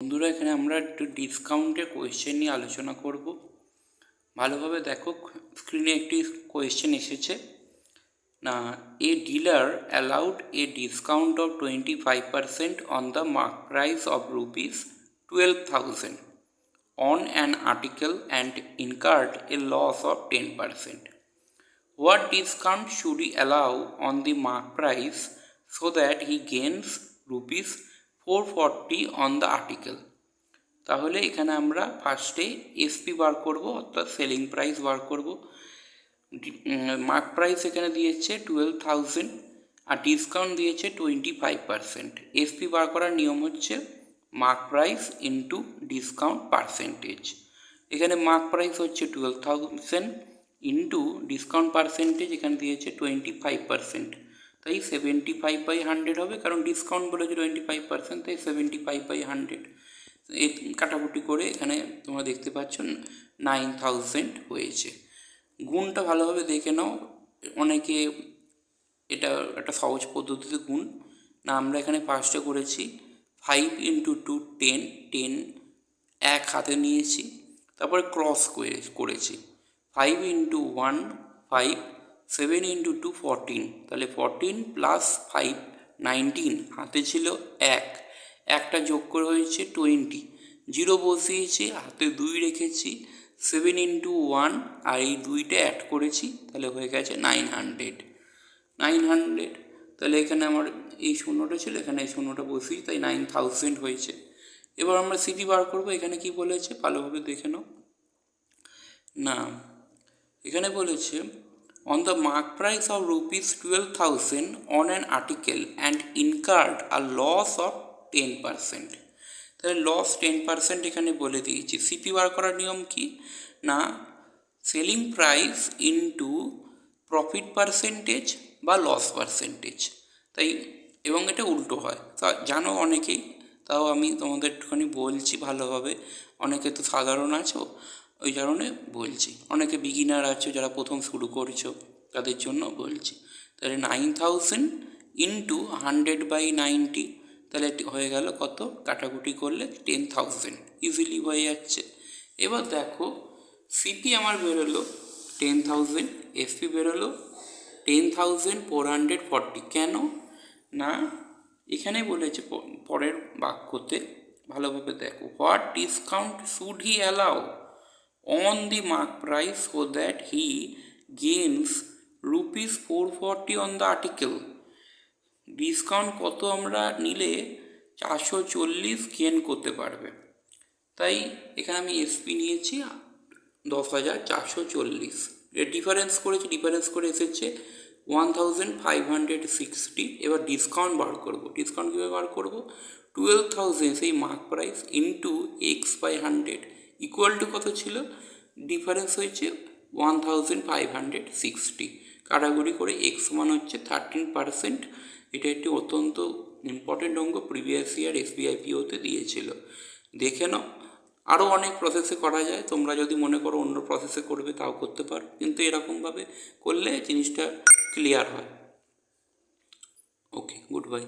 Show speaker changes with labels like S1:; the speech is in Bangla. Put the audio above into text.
S1: বন্ধুরা, এখানে আমরা একটু ডিসকাউন্টের কোয়েশ্চেন নিয়ে আলোচনা করব। ভালোভাবে দেখো, স্ক্রিনে একটি কোয়েশ্চেন এসেছে না। এ dealer allowed A discount of 25% on the mark price of ₹12,000 on an article and incurred a loss of 10%. What discount should he allow on the mark price so that he gains ₹440 on the article? তাহলে এখানে আমরা ফার্স্টে এসপি বার করব, অর্থাৎ সেলিং প্রাইস বার করব। মার্ক প্রাইস এখানে দিয়েছে 12,000 আর ডিসকাউন্ট দিয়েছে 25%। এসপি বার করার নিয়ম হচ্ছে mark price into discount percentage. এখানে মার্ক প্রাইস হচ্ছে 12,000 ইন্টু ডিসকাউন্ট পার্সেন্টেজ এখানে দিয়েছে 25%, তাই 75/100 হবে, কারণ ডিসকাউন্ট বলেছে 25%, তাই 75/100 এই কাটাকুটি করে এখানে তোমরা দেখতে পাচ্ছ 9,000 হয়েছে। গুণটা ভালোভাবে দেখে নাও, অনেকে এটা একটা সহজ পদ্ধতিতে গুণ না। আমরা এখানে ফার্স্টে করেছি 5 × 2 10, 10 এক হাতে নিয়েছি, তারপরে ক্রস করেছি 5 × 1 5, 7 × 2 14, তাহলে 14 + 5 19, হাতে ছিল একটা যোগ করে হয়েছে 20, 0 বসিয়েছি, হাতে 2 রেখেছি, 7 × 1 আর এই 2টা অ্যাড করেছি, তাহলে হয়ে গেছে 900। তাহলে এখানে আমার এই শূন্যটা ছিল, এখানে এই শূন্যটা বসিয়ে, তাই 9,000 হয়েছে। এবার আমরা সিটি বার করবো। এখানে কি বলেছে ভালোভাবে দেখে নাও না। এখানে বলেছে on the mark price of ₹12,000 on an article and incurred a loss of 10%. তাহলে লস 10% এখানে বলে দিয়েছি। সিপি বার করার নিয়ম কি না, selling price into profit percentage বা লস পার্সেন্টেজ, তাই এবং এটা উল্টো হয়, তা জানো অনেকেই, তাও আমি তোমাদের একটুখানি বলছি ভালোভাবে। অনেকে তো সাধারণ আছো, ওই কারণে বলছি। অনেকে বিগিনার আছো যারা প্রথম শুরু করছো, তাদের জন্য বলছি। তাহলে 9,000 ইন্টু 100/90, তাহলে হয়ে গেল কত, কাটাকুটি করলে 10,000, ইজিলি হয়ে যাচ্ছে। এবার দেখো, সিপি আমার বেরোলো 10,000, এসপি বেরোলো 10,440। কেন না, এখানে বলেছে পরের বাক্যতে ভালোভাবে দেখো, what discount should he allow on the mark price so that he gains ₹440 on the article. Discount কত আমরা নিলে 440 গেন করতে পারবে, তাই এখানে আমি এসপি নিয়েছি 10,440। ডিফারেন্স করে এসেছে 1,560। এবার ডিসকাউন্ট বার করব। ডিসকাউন্ট কীভাবে বার করব, 12,000 সেই mark price into x/100 equal to কত ছিল, ডিফারেন্স হয়েছে 1,560। কাটাকুটি করে এক্স মান হচ্ছে 13%। এটা একটি অত্যন্ত ইম্পর্টেন্ট অঙ্ক, প্রিভিয়াস ইয়ার SBIPOতে দিয়েছিল, দেখে নাও। আরও অনেক প্রসেসে করা যায়, তোমরা যদি মনে করো অন্য প্রসেসে করবে তাও করতে পারো, কিন্তু এরকমভাবে করলে জিনিসটা ক্লিয়ার হয়। ওকে, গুড বাই।